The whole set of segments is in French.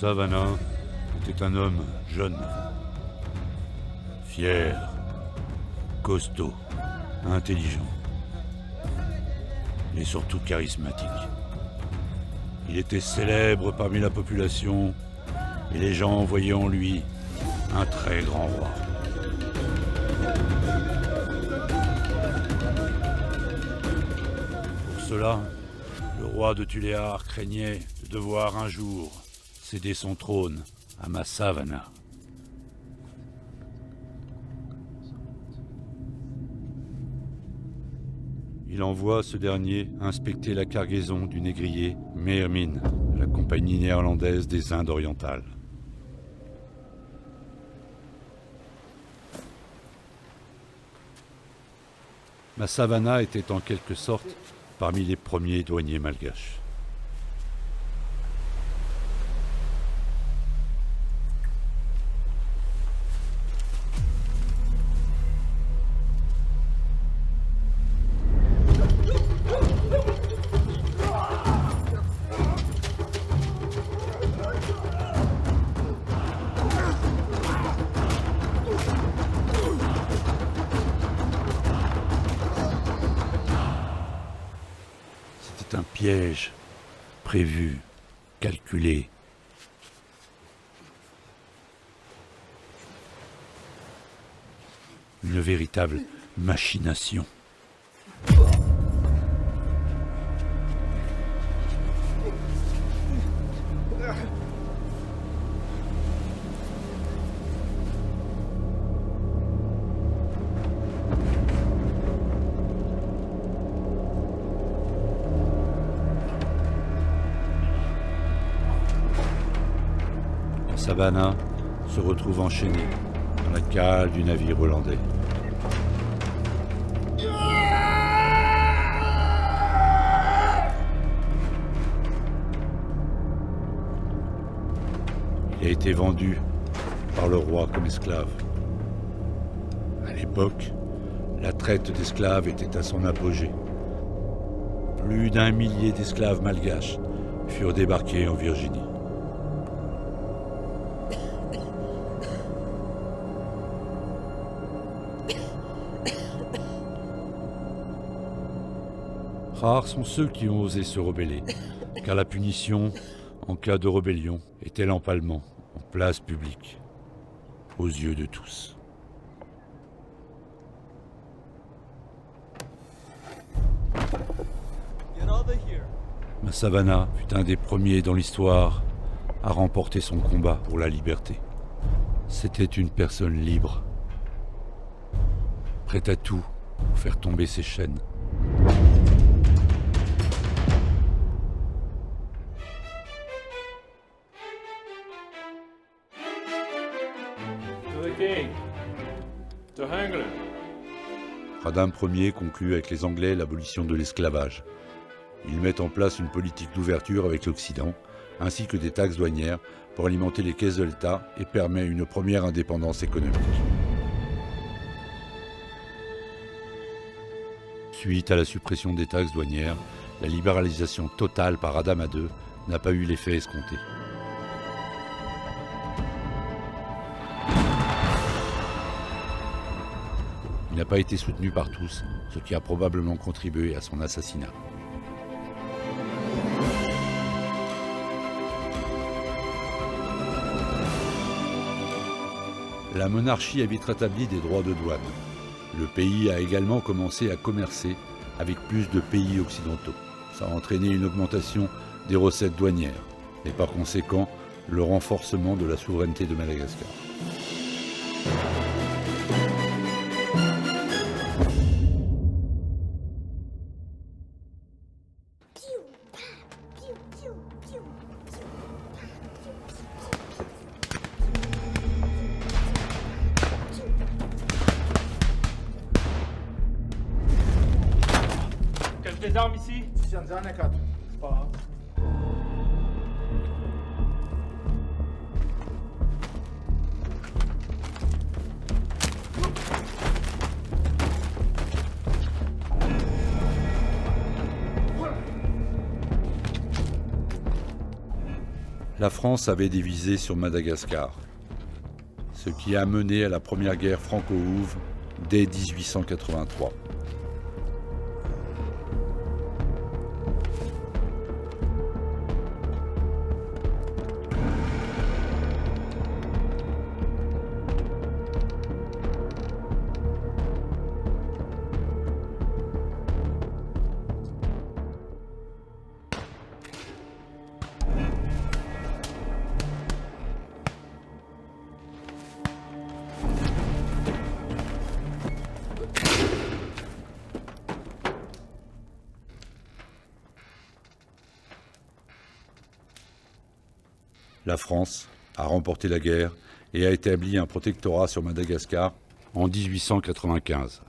Savana était un homme jeune, fier, costaud, intelligent et surtout charismatique. Il était célèbre parmi la population et les gens voyaient en lui un très grand roi. Pour cela, le roi de Tuléar craignait de devoir un jour céder son trône à Massavana. Il envoie ce dernier inspecter la cargaison du négrier Meermin, de la compagnie néerlandaise des Indes orientales. Massavana était en quelque sorte parmi les premiers douaniers malgaches. C'était un piège, prévu, calculé. Une véritable machination. Savana se retrouve enchaîné dans la cale du navire hollandais. Il a été vendu par le roi comme esclave. À l'époque, la traite d'esclaves était à son apogée. Plus d'1 millier d'esclaves malgaches furent débarqués en Virginie. Rares sont ceux qui ont osé se rebeller, car la punition, en cas de rébellion, était l'empalement en place publique, aux yeux de tous. Massavana fut un des premiers dans l'histoire à remporter son combat pour la liberté. C'était une personne libre, prête à tout pour faire tomber ses chaînes. Radam Ier conclut avec les Anglais l'abolition de l'esclavage. Ils mettent en place une politique d'ouverture avec l'Occident, ainsi que des taxes douanières pour alimenter les caisses de l'État et permet une première indépendance économique. Suite à la suppression des taxes douanières, la libéralisation totale par Adama II n'a pas eu l'effet escompté. Il n'a pas été soutenu par tous, ce qui a probablement contribué à son assassinat. La monarchie a vite rétabli des droits de douane. Le pays a également commencé à commercer avec plus de pays occidentaux. Ça a entraîné une augmentation des recettes douanières et par conséquent le renforcement de la souveraineté de Madagascar. Des armes ici? Pas. la France avait des visées sur Madagascar, ce qui a mené à la première guerre franco-ouve dès 1883. La France a remporté la guerre et a établi un protectorat sur Madagascar en 1895.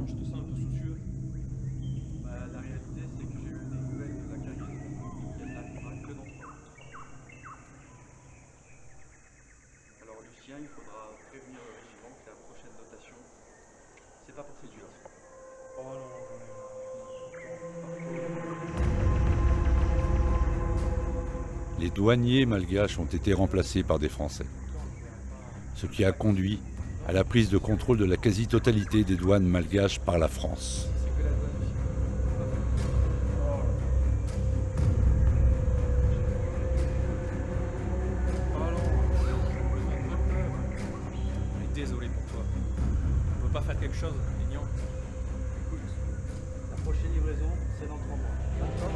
Je te sens un peu soucieux. La réalité, c'est que j'ai eu des nouvelles de la carrière. Elle n'arrivera que dans 3 mois. Alors, Lucien, il faudra prévenir le régiment que la prochaine notation, c'est pas pour ces jours. Oh non, Les douaniers malgaches ont été remplacés par des Français, ce qui a conduit à la prise de contrôle de la quasi-totalité des douanes malgaches par la France. Désolé pour toi. On peut pas faire quelque chose, Mignon. Écoute, la prochaine livraison, c'est dans 3 mois. D'accord ?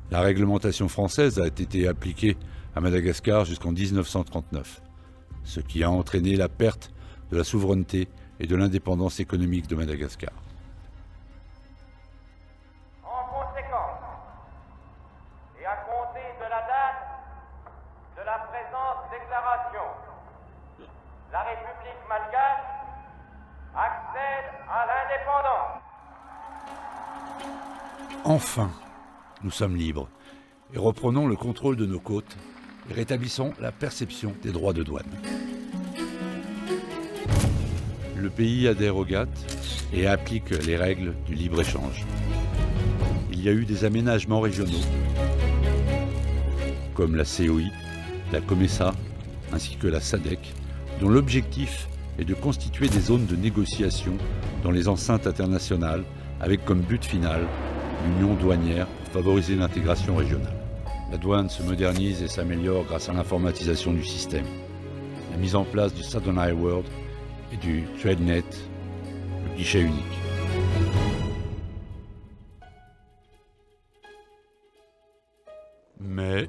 La réglementation française a été appliquée à Madagascar jusqu'en 1939, ce qui a entraîné la perte de la souveraineté et de l'indépendance économique de Madagascar. En conséquence, et à compter de la date de la présente déclaration, la République malgache accède à l'indépendance. Enfin, nous sommes libres et reprenons le contrôle de nos côtes et rétablissons la perception des droits de douane. Le pays adhère au GATT et applique les règles du libre-échange. Il y a eu des aménagements régionaux, comme la COI, la COMESA, ainsi que la SADC, dont l'objectif est de constituer des zones de négociation dans les enceintes internationales avec comme but final l'union douanière pour favoriser l'intégration régionale. La douane se modernise et s'améliore grâce à l'informatisation du système, la mise en place du Southern World et du TradeNet, le guichet unique. Mais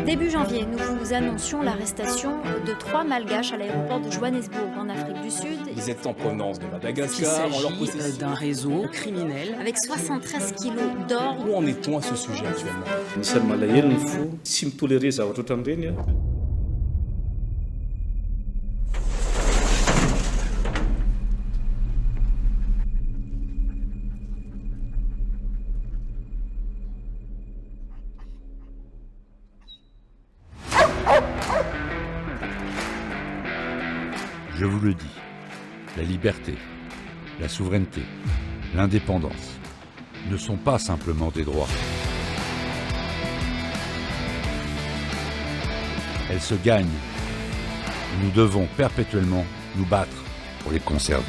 début janvier, nous vous annoncions l'arrestation de 3 Malgaches à l'aéroport de Johannesburg, en Afrique du Sud. Ils étaient en provenance de Il Madagascar, en leur s'agit possession. d'un réseau criminel. Avec 73 kilos d'or. Où en est-on à ce sujet actuellement? Isan'ny malahelo ny fo tsy mitolere zavatra ohatran'ireny. je vous le dis, la liberté, la souveraineté, l'indépendance ne sont pas simplement des droits. Elles se gagnent. Nous devons perpétuellement nous battre pour les conserver.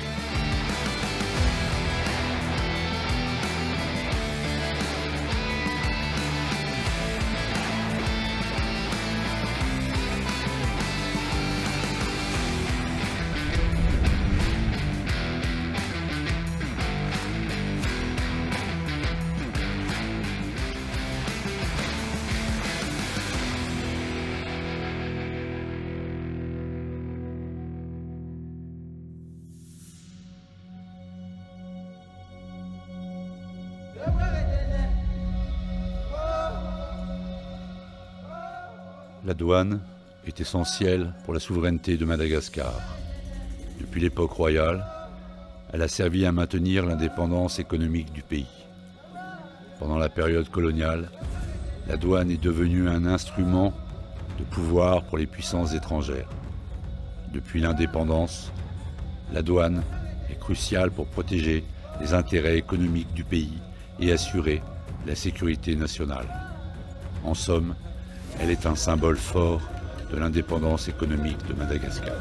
La douane est essentielle pour la souveraineté de Madagascar. Depuis l'époque royale, elle a servi à maintenir l'indépendance économique du pays. Pendant la période coloniale, la douane est devenue un instrument de pouvoir pour les puissances étrangères. Depuis l'indépendance, la douane est cruciale pour protéger les intérêts économiques du pays et assurer la sécurité nationale. En somme, elle est un symbole fort de l'indépendance économique de Madagascar.